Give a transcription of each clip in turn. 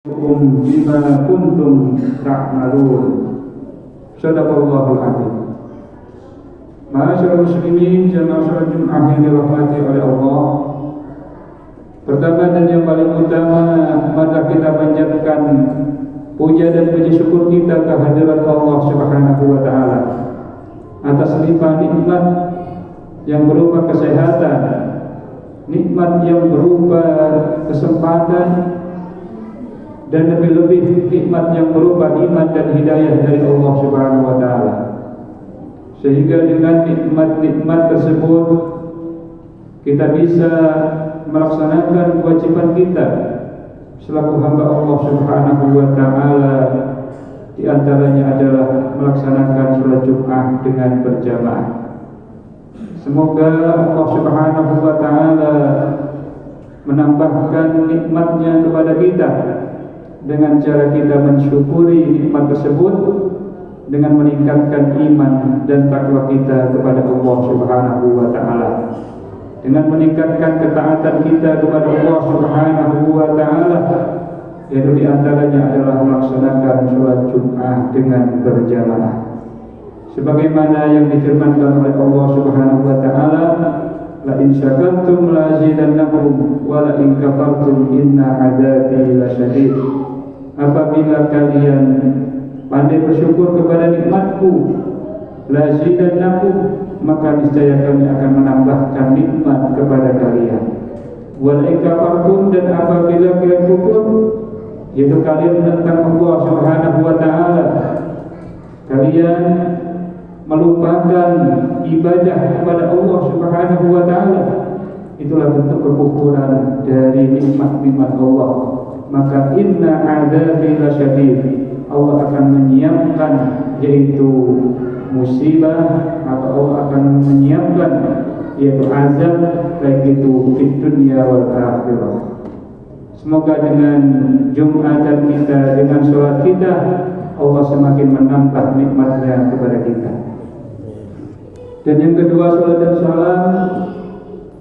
bima kuntum ta'malun. Shadaqallahul adzim. Ma'asyiral muslimin, jamaah salat Jumat yang dirahmati oleh Allah. Pertama dan yang paling utama, mari kita panjatkan puja dan puji syukur kita kehadirat Allah Subhanahu wa taala atas limpahan nikmat yang berupa kesehatan, nikmat yang berupa kesempatan, dan lebih-lebih nikmat yang berupa iman dan hidayah dari Allah Subhanahu wa taala. Sehingga dengan nikmat-nikmat tersebut kita bisa melaksanakan kewajiban kita selaku hamba Allah Subhanahu wa taala. Di antaranya adalah melaksanakan salat Jumat dengan berjamaah. Semoga Allah Subhanahu wa taala menambahkan nikmatnya kepada kita dengan cara kita mensyukuri nikmat tersebut dengan meningkatkan iman dan takwa kita kepada Allah Subhanahu wa taala, dengan meningkatkan ketaatan kita kepada Allah Subhanahu wa taala, yaitu di antaranya adalah melaksanakan salat Jumat dengan berjamaah. Sebagaimana yang difirmankan oleh Allah Subhanahu wa taala, la in syakartum la azidannakum wa la in kafartum inna 'adzabi lasyadid. Apabila kalian pandai bersyukur kepada nikmatku, la azidannakum, maka niscaya kami akan menambahkan nikmat kepada kalian. Wa la in kafartum, dan apabila kalian kufur, yaitu kalian menentang Allah Subhanahu wa taala, kalian melupakan ibadah kepada Allah Subhanahu wa taala, itulah bentuk kekufuran dari nikmat-nikmat Allah. Maka inna 'adzabi lasyadid, Allah akan menyiapkan yaitu musibah, atau Allah akan menyiapkan yaitu azab, baik itu di dunia wal akhirah. Semoga dengan Jumatan kita, dengan sholat kita, Allah semakin menambah nikmatnya kepada kita. Dan yang kedua, salat dan salam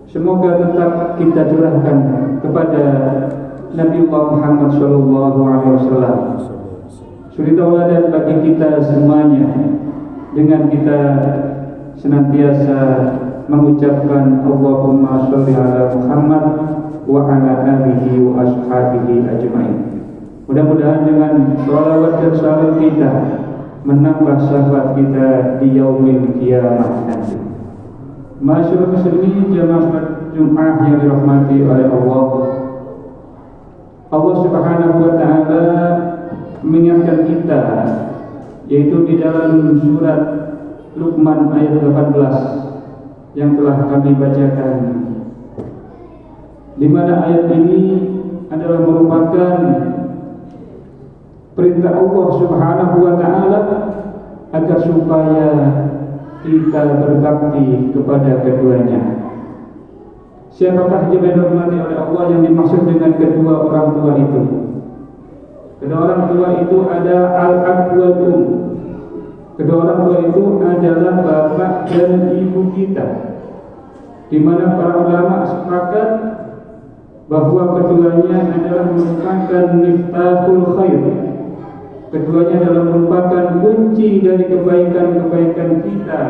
semoga tetap kita curahkan kepada Nabi Muhammad sallallahu alaihi wasallam, suri tauladan bagi kita semuanya, dengan kita senantiasa mengucapkan Allahumma sholli ala Muhammad wa ala alihi wa ashabihi ajma'in. Mudah-mudahan dengan sholawat dan salam kita menambah sahabat kita di yaumil qiyamah nanti. Masyaallah muslimin, jamaah Jumat yang dirahmati oleh Allah. Allah Subhanahu wa taala mengingatkan kita, yaitu di dalam surat Luqman ayat 18 yang telah kami bacakan, di mana ayat ini adalah merupakan perintah Allah Subhanahu wa taala agar supaya kita berbakti kepada keduanya. Siapakah yang dihormati oleh Allah yang dimaksud dengan kedua orang tua itu? Kedua orang tua itu ada al-ab wal um. Kedua orang tua itu adalah bapak dan ibu kita, di mana para ulama sepakat bahwa keduanya adalah merupakan miftahul khair. Keduanya adalah merupakan kunci dari kebaikan-kebaikan kita,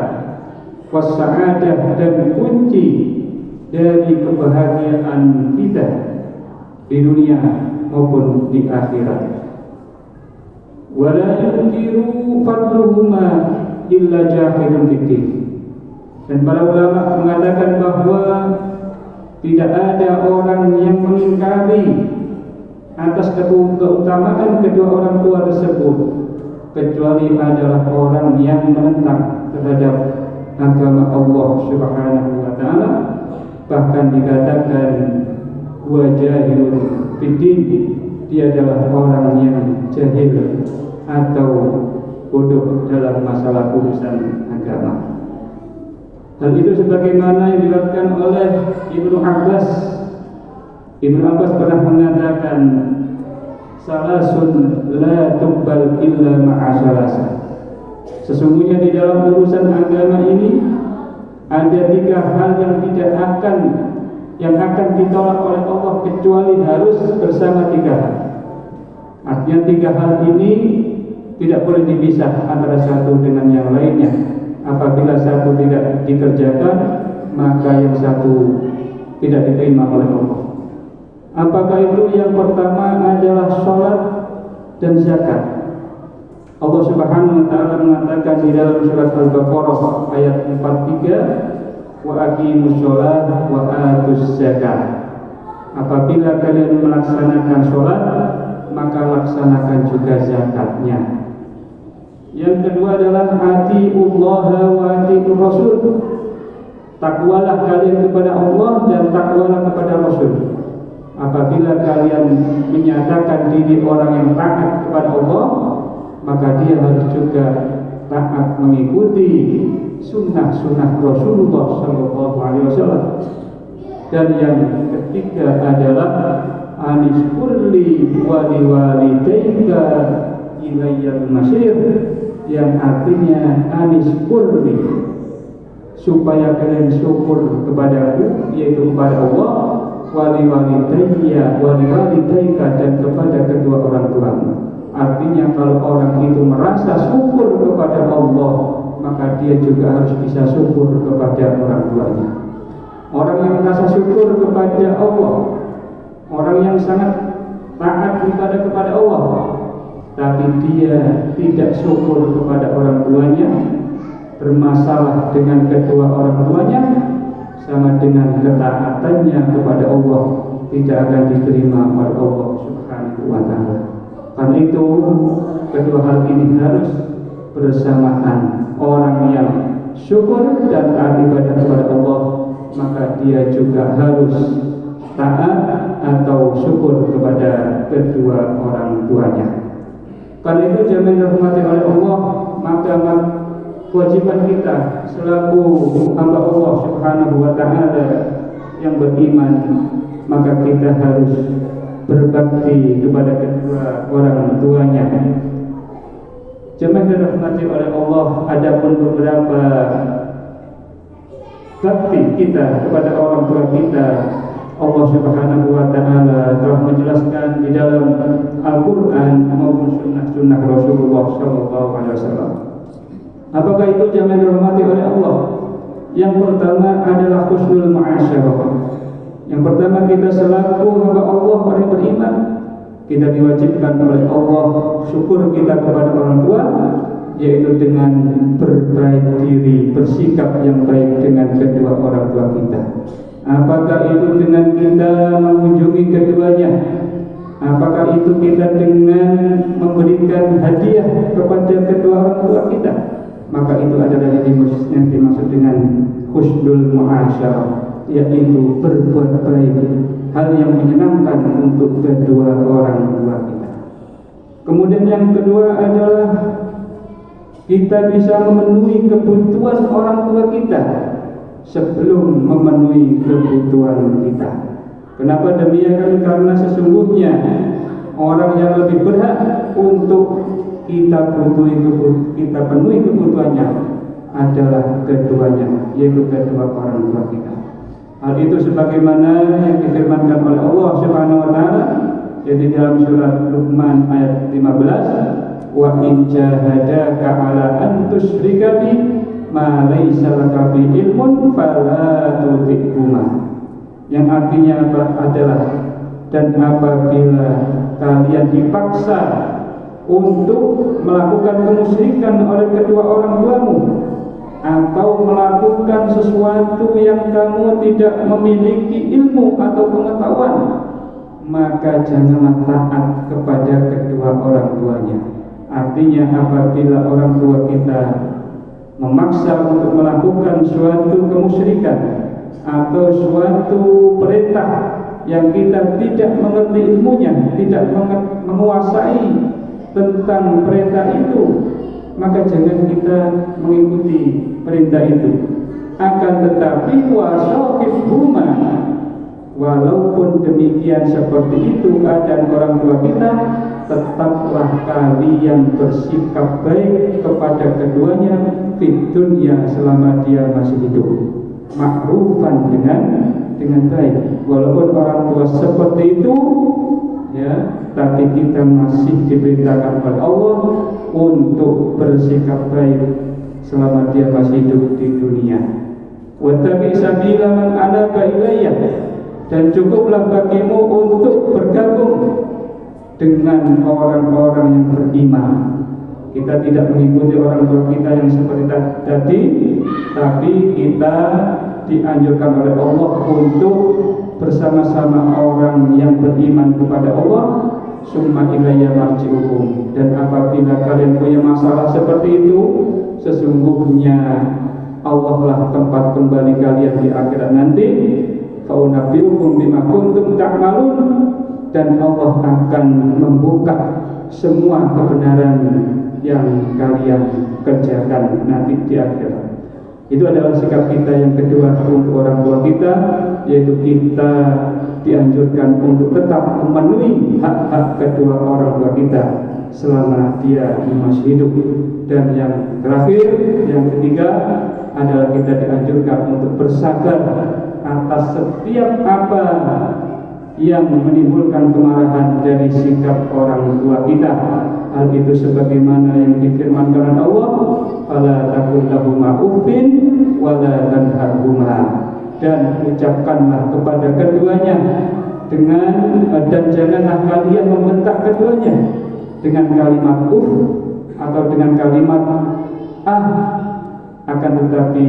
wassa'adah, dan kunci dari kebahagiaan kita di dunia maupun di akhirat. Wala yunkiru fadluhuma illa jahilun fiddin. Dan para ulama mengatakan bahwa tidak ada orang yang mengingkari atas keutamaan kedua orang tua tersebut, kecuali adalah orang yang menentang terhadap agama Allah Subhanahu wa taala. Bahkan dikatakan wa jahilun fiddin, dia adalah orang yang jahil atau bodoh dalam masalah urusan agama. Hal itu sebagaimana yang diriwayatkan oleh Ibnu Abbas. Ibnu Abbas pernah mengatakan, salasun la tuqbal illa ma'a salasa. Sesungguhnya di dalam urusan agama ini ada 3 hal yang akan ditolak oleh Allah, kecuali harus bersama 3 hal. Artinya tiga hal ini tidak boleh dipisah antara satu dengan yang lainnya. Apabila satu tidak dikerjakan, maka yang satu tidak diterima oleh Allah. Apakah itu? Yang pertama adalah sholat dan zakat. Allah Subhanahu wa taala mengatakan di dalam surat Al-Baqarah ayat 43, wa aqimus sholat wa atuz zakat. Apabila kalian melaksanakan sholat, maka laksanakan juga zakatnya. Yang kedua adalah atiullah wa atiur rasul. Takwalah kalian kepada Allah dan takwalah kepada Rasul. Apabila kalian menyatakan diri orang yang taat kepada Allah, maka dia harus juga taat mengikuti sunnah-sunnah Rasulullah SAW. Dan yang ketiga adalah anishkurli waliwalidayka ilayyal masir, yang artinya anishkurli, supaya kalian syukur kepadaku, yaitu kepada Allah, waliwalidayya waliwalidayka, dan kepada kedua orang tuamu. Artinya kalau orang itu merasa syukur kepada Allah, maka dia juga harus bisa syukur kepada orang tuanya. Orang yang merasa syukur kepada Allah, orang yang sangat taat kepada Allah, tapi dia tidak syukur kepada orang tuanya, bermasalah dengan kedua orang tuanya, sama dengan ketaatannya kepada Allah tidak akan diterima oleh Allah Subhanahu wa taala. Karena itu kedua hal ini harus bersamaan. Orang yang syukur dan taat ibadah kepada Allah, maka dia juga harus taat atau syukur kepada kedua orang tuanya. Karena itu jamaah dirahmati oleh Allah, maka kewajiban kita selaku hamba Allah Subhanahu wa taala yang beriman, maka kita harus berbakti kepada kedua orang tuanya. Jemaah dirahmati oleh Allah, adapun beberapa bakti kita kepada orang tua kita, Allah Subhanahu wa taala telah menjelaskan di dalam Al-Qur'an maupun sunnah-sunnah Rasulullah sallallahu alaihi wasallam. Apakah itu jamaah dirahmati oleh Allah? Yang pertama adalah husnul mu'asyarah. Yang pertama, kita selaku hamba Allah, orang yang beriman, kita diwajibkan oleh Allah syukur kita kepada orang tua, yaitu dengan berbaik diri, bersikap yang baik dengan kedua orang tua kita. Apakah itu dengan kita mengunjungi keduanya? Apakah itu kita dengan memberikan hadiah kepada kedua orang tua kita? Maka itu adalah yang dimaksud dengan husnul mu'asyarah, yaitu berbuat baik, hal yang menyenangkan untuk kedua orang tua kita. Kemudian yang kedua adalah kita bisa memenuhi kebutuhan orang tua kita sebelum memenuhi kebutuhan kita. Kenapa demikian? Karena sesungguhnya orang yang lebih berhak untuk kita penuhi kebutuhannya adalah keduanya, yaitu kedua orang tua kita. Hal itu sebagaimana yang difirmankan oleh Allah Subhanahu wa taala yaitu dalam surat Luqman ayat 15, wa in jahadaka ala an tusyrika bi ma laysa laka bi ilmun fala tuti'huma. Yang artinya adalah, dan apabila kalian dipaksa untuk melakukan kemusyrikan oleh kedua orang tuamu, atau melakukan sesuatu yang kamu tidak memiliki ilmu atau pengetahuan, maka janganlah taat kepada kedua orang tuanya. Artinya apabila orang tua kita memaksa untuk melakukan suatu kemusyrikan atau suatu perintah yang kita tidak mengerti ilmunya, tidak menguasai tentang perintah itu, maka jangan kita mengikuti perintah itu. Akan tetapi wasaqifhuma, walaupun demikian seperti itu keadaan orang tua kita, tetaplah kalian bersikap baik kepada keduanya fid dunya, selama dia masih hidup, ma'rufan dengan baik. Walaupun orang tua seperti itu ya, tapi kita masih diperintahkan oleh Allah untuk bersikap baik selama dia masih hidup di dunia. Wattabi sabila man anaba ilayya, dan cukuplah bagimu untuk bergabung dengan orang-orang yang beriman. Kita tidak mengikuti orang tua kita yang seperti tadi, tapi kita dianjurkan oleh Allah untuk bersama-sama orang yang beriman kepada Allah. Summa ilayya marji'ukum, dan apabila kalian punya masalah seperti itu, sesungguhnya Allah lah tempat kembali kalian di akhirat nanti. Fa'unabbi'ukum bima kuntum ta'malun, dan Allah akan membuka semua kebenaran yang kalian kerjakan nanti di akhirat. Itu adalah sikap kita yang kedua untuk orang tua kita, yaitu kita dianjurkan untuk tetap memenuhi hak-hak kedua orang tua kita selama dia masih hidup. Dan yang terakhir, yang ketiga adalah kita dianjurkan untuk bersabar atas setiap apa yang menimbulkan kemarahan dari sikap orang tua kita. Hal itu sebagaimana yang difirmankan oleh Allah, fala taqul lahuma uffin wala tanharhuma, dan ucapkanlah kepada keduanya dan janganlah kalian membentak keduanya dengan kalimat uff atau dengan kalimat akan tetapi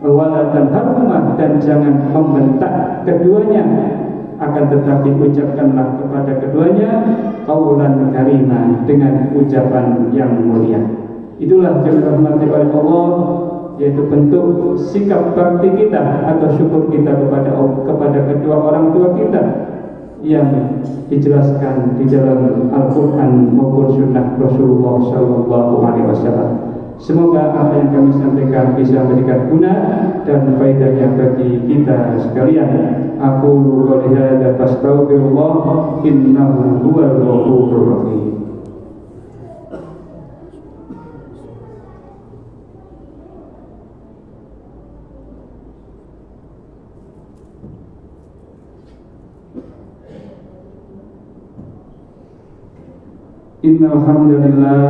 wala tanharhuma, dan jangan membentak keduanya, akan tetapi ucapkanlah kepada keduanya qaulan karima, dengan ucapan yang mulia. Itulah yang dirahmati oleh Allah, yaitu bentuk sikap bakti kita atau syukur kita kepada kedua orang tua kita yang dijelaskan di dalam Al-Quran maupun Sunnah Rasulullah Sallallahu Alaihi Wasallam. Semoga apa yang kami sampaikan bisa memberikan guna dan faedahnya bagi kita sekalian. Aku qouli hadza fastaghfirullah innahu huwal ghafurur rahim. Innal hamdalillah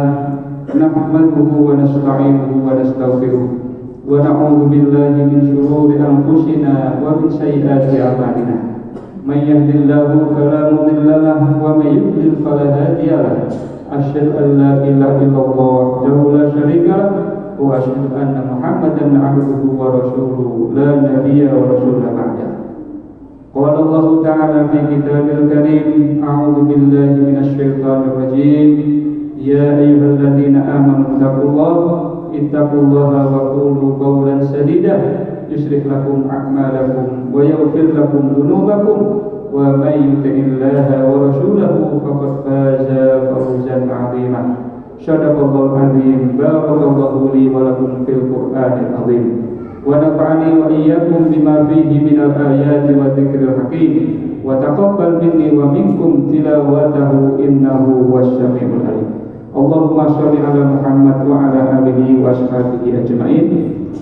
nahmaduhu wa nasta'inuhu wa nastaghfiruh wa na'udzu billahi min shururi anfusina wa min sayyiati a'malina. May yahdihillahu fala mudilla lahu wa may yudlil fala hadiya lahu. Asyhadu an la ilaha illallah wahdahu la syarika lahu wa asyhadu anna Muhammadan 'abduhu wa rasuluhu la nabiyya wa rasula ba'da. Qala Allah ta'ala fi kitabil karim, a'udzu billahi minasy syaithanir rajim. Ya ayyuhalladzina amanu ittaqullaha wa qulu qawlan sadida yuslih lakum a'malakum wa yaghfir lakum dhunubakum wa may yuti'illaha wa rasulahu faqad faza fawzan 'azima. Shadaqallahul 'azim. Barakallahu li wa lakum fil Qur'anil 'azim. Wa nafa'ani wa iyyakum bima fihi minal ayati wa dzikril hakim. Wa taqabbal minni wa minkum tilawatahu innahu wasyami'ul 'alim. Allahumma sholli ala Muhammad wa ala alihi wa ashabihi ajma'in.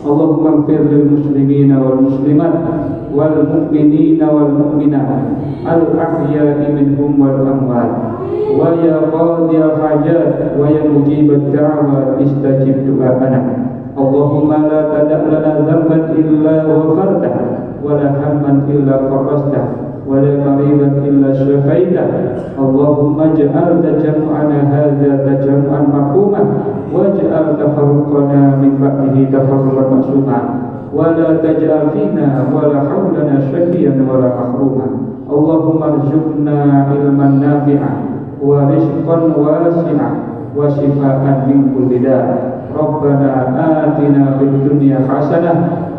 Allahumma ighfir lil muslimina wal muslimat wal mu'minina wal mu'minat al ahya'i minhum wal amwat. Wa ya qadiyal hajat wa ya mujibad da'wat istajib du'ana. Allahumma la tada' lana dhanban illa ghafartah wa la hamman illa farajtah ولا مريضا إلا شفيته. اللهم اجعل تجمعنا هذا تجمعا مرحوما واجعل تفرقنا من بعده تفرقا معصوما ولا تجعل فينا ولا حولنا شقيا ولا محروما. اللهم ارزقنا علما نافعا ورزقا واسعا وشفاء من كل داء. ربنا آتنا في الدنيا حسنة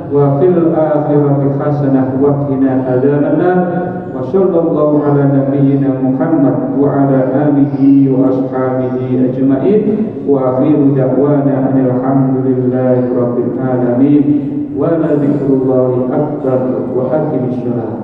وفي الآخرة حسنة وقنا عذاب النار. وصلى الله على نبينا محمد وعلى آله وأصحابه أجمعين. وآخر دعوانا أن الحمد لله رب العالمين ولذكر الله أكبر وأقم الصلاة.